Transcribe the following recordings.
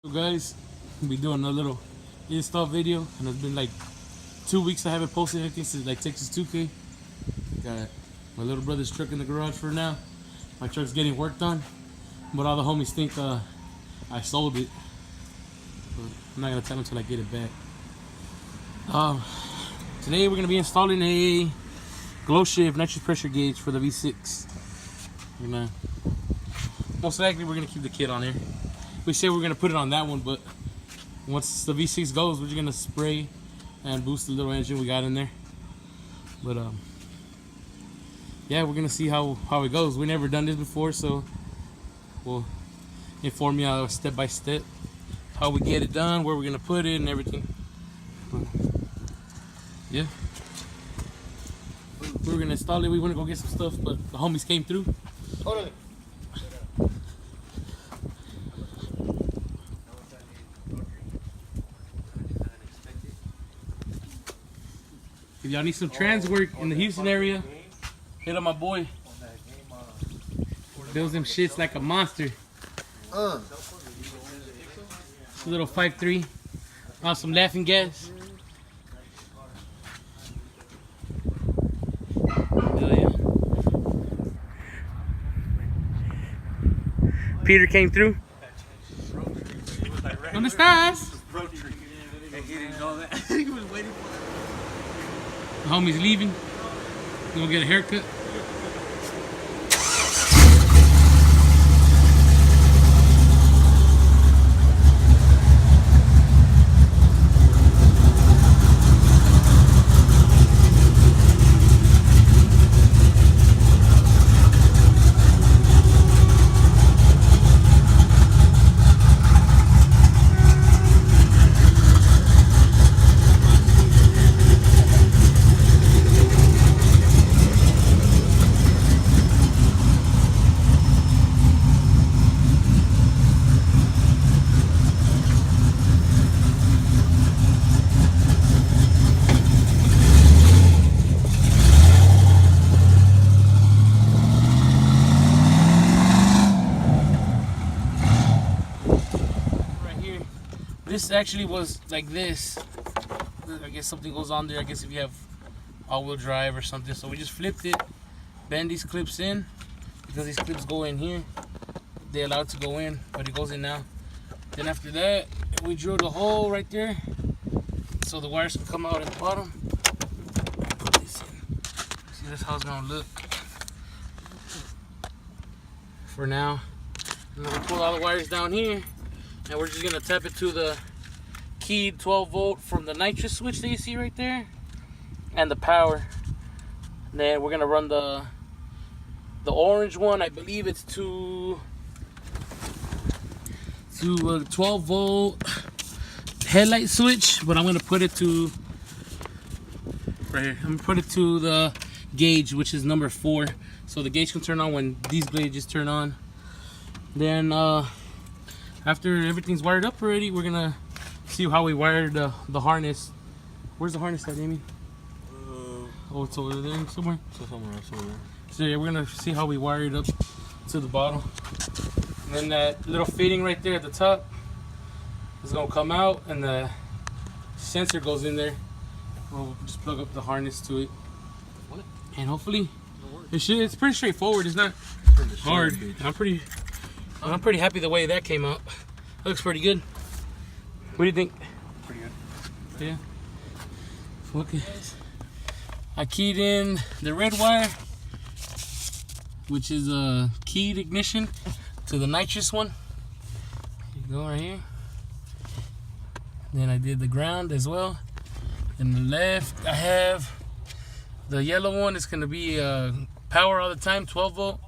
So guys, we'll be doing a little install video, and it's been like 2 weeks I haven't posted anything since like Texas 2K. Got my little brother's truck in the garage for now. My truck's getting worked on, but all the homies think I sold it. But I'm not gonna tell them until I get it back. Today we're gonna be installing a Glowshift nitrous pressure gauge for the V6. Most likely we're gonna keep the kit on here. We say we're gonna put it on that one, but once the V6 goes, we're just gonna spray and boost the little engine we got in there. But yeah, we're gonna see how it goes. We've never done this before, so we'll inform you step by step how we get it done, where we're gonna put it, and everything. But yeah, we were gonna install it. We want to go get some stuff, but the homies came through. Totally. If y'all need some trans work in the Houston area, hit up my boy. Builds them shits like a monster. It's a little 5'3", awesome laughing gas. Hell yeah. Peter came through. ¿Dónde estás? He didn't know that. He was waiting for that. The homie's leaving. Gonna get a haircut. This actually was like this. I guess something goes on there. I guess if you have all-wheel drive or something. So we just flipped it, bend these clips in, because these clips go in here. They allow it to go in, but it goes in now. Then after that, we drilled a hole right there, so the wires can come out at the bottom. Put this in. See, that's how it's gonna look for now. And then we pull all the wires down here. And we're just gonna tap it to the keyed 12 volt from the nitrous switch that you see right there, and the power. And then we're gonna run the orange one. I believe it's to a 12 volt headlight switch, but I'm gonna put it to right here. I'm gonna put it to the gauge, which is number 4, so the gauge can turn on when these gauges turn on. Then after everything's wired up already, we're gonna see how we wired the harness. Where's the harness at, Amy? Oh, it's over there somewhere? Somewhere else over there. So yeah, we're gonna see how we wired it up to the bottom. And then that little fitting right there at the top is gonna come out, and the sensor goes in there. We'll just plug up the harness to it. And hopefully, it's pretty straightforward. It's not hard. I'm pretty happy the way that came out. That looks pretty good. What do you think? Pretty good. Yeah. Okay. I keyed in the red wire, which is a keyed ignition, to the nitrous one. Here you go, right here. Then I did the ground as well. In the left, I have the yellow one. It's gonna be power all the time, 12 volt.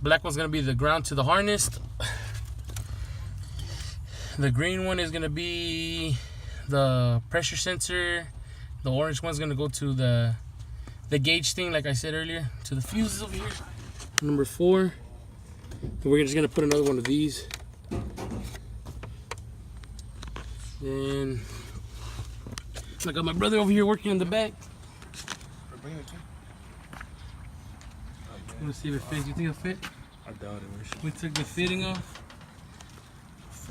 Black one's gonna be the ground to the harness. The green one is gonna be the pressure sensor. The orange one's gonna go to the gauge thing, like I said earlier, to the fuses over here. Number 4. And we're just gonna put another one of these. Then I got my brother over here working in the back. Let's see if it fits. You think it'll fit? I doubt it. We took the fitting off.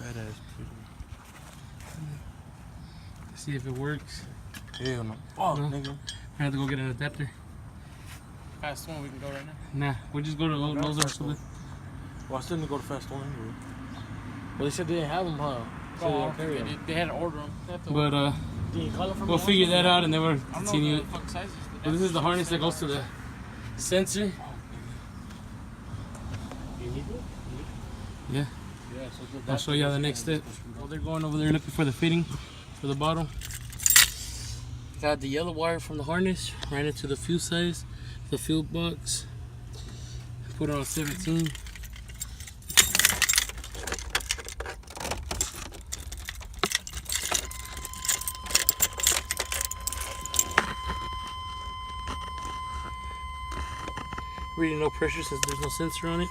Fat ass See if it works. Hell no. Oh, No. nigga. I have to go get an adapter. Fast one, we can go right now. Nah, we'll just go to Lowe's or something. Well, I still need to go to Fast One anyway. Well, they said they didn't have them, huh? So Oh, they don't carry them. they had to order them. But Did you call them from we'll figure that out and then we'll I don't know continue what it. the fuck sizes. But this is the harness that goes to the sensor. You need it? Yeah. Yeah, so I'll show you the next step. Well, they're going over there looking for the fitting for the bottle. Got the yellow wire from the harness, ran it to the fuse size, the fuel box. Put it on 17. Reading no pressure since there's no sensor on it.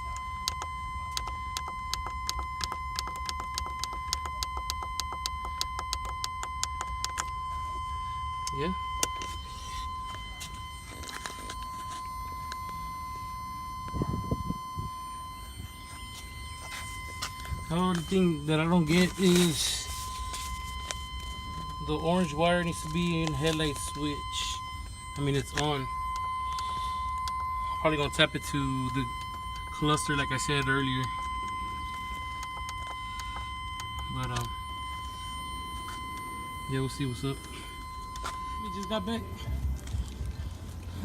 Yeah. The only thing that I don't get is the orange wire needs to be in headlight switch. I mean, it's on. Probably gonna tap it to the cluster like I said earlier. But yeah, we'll see what's up. We just got back.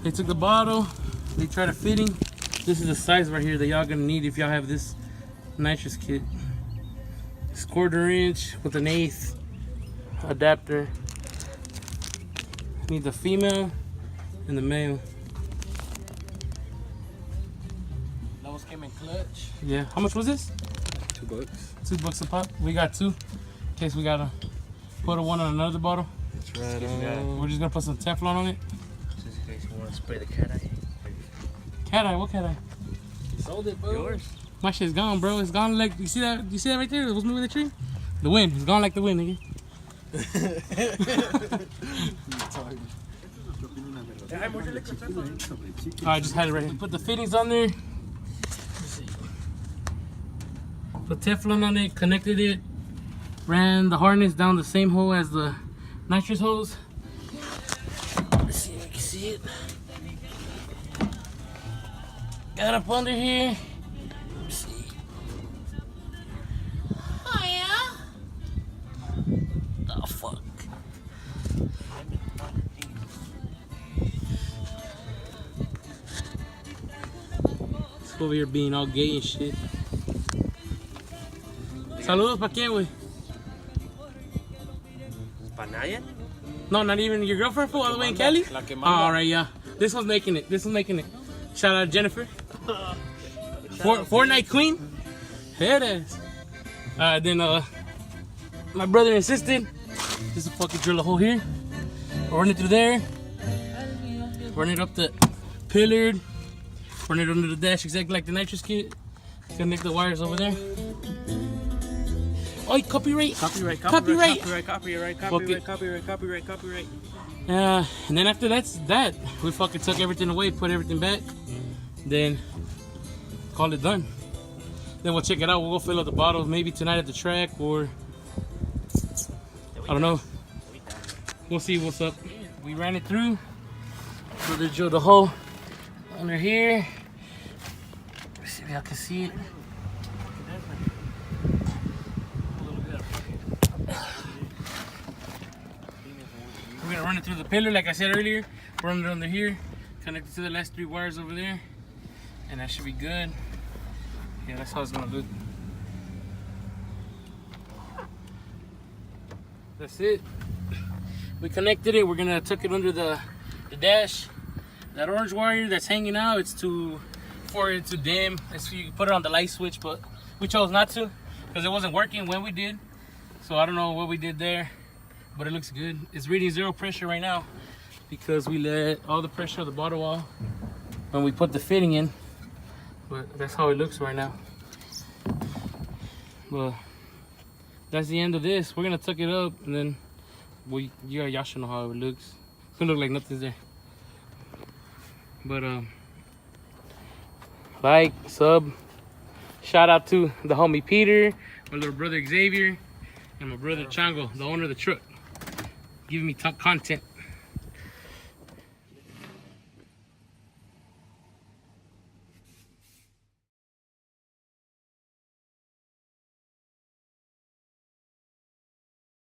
They took the bottle, they tried a fitting. This is the size right here that y'all gonna need if y'all have this nitrous kit. It's 1/4 inch with an 1/8 adapter. Need the female and the male. Those came in clutch. Yeah. How much was this? $2. $2 a pop. We got 2. In case we gotta put one on another bottle. That's right. We're just gonna put some Teflon on it. Just in case you want to spray the cat eye. Cat eye, what cat eye? Sold it, bro. Yours? My shit's gone, bro. It's gone like you see that? You see that right there? What's moving the tree? The wind. It's gone like the wind, nigga. I just had it right here. Put the fittings on there. Put Teflon on it. Connected it. Ran the harness down the same hole as the nitrous hose. Let's see if you can see it. Got up under here. Let's see. Oh yeah. Oh fuck. It's over here being all gay and shit. Saludos pa' quién, güey? ¿Para nadie? No, not even your girlfriend, fool, all the way in Cali? La que Oh, manda. all right, yeah. This one's making it. This one's making it. Shout out Jennifer. Fortnite Queen. Head ass. Then my brother insisted. Just a fucking drill a hole here. Run it through there. Run it up the pillar. Run it under the dash exactly like the nitrous kit. Connect the wires over there. Oh, copyright. Copyright. And then after that's that, we fucking took everything away, put everything back, then call it done. Then we'll check it out. We'll go fill up the bottles maybe tonight at the track, or I don't know. We'll see what's up. We ran it through. So they drilled the hole under here. Let's see if y'all can see it. We're gonna run it through the pillar like I said earlier. Run it under here, connect it to the last 3 wires over there, and that should be good. Yeah, that's how it's gonna look. That's it. We connected it. We're gonna tuck it under the dash. That orange wire that's hanging out, it's for it to dim. It's you can put it on the light switch, but we chose not to because it wasn't working when we did. So I don't know what we did there, but it looks good. It's reading 0 pressure right now because we let all the pressure of the bottle off when we put the fitting in. But that's how it looks right now. Well, that's the end of this. We're gonna tuck it up and then y'all should know how it looks. It's gonna look like nothing's there. But like, sub, shout out to the homie Peter, my little brother Xavier, and my brother Chango, the owner of the truck, giving me content.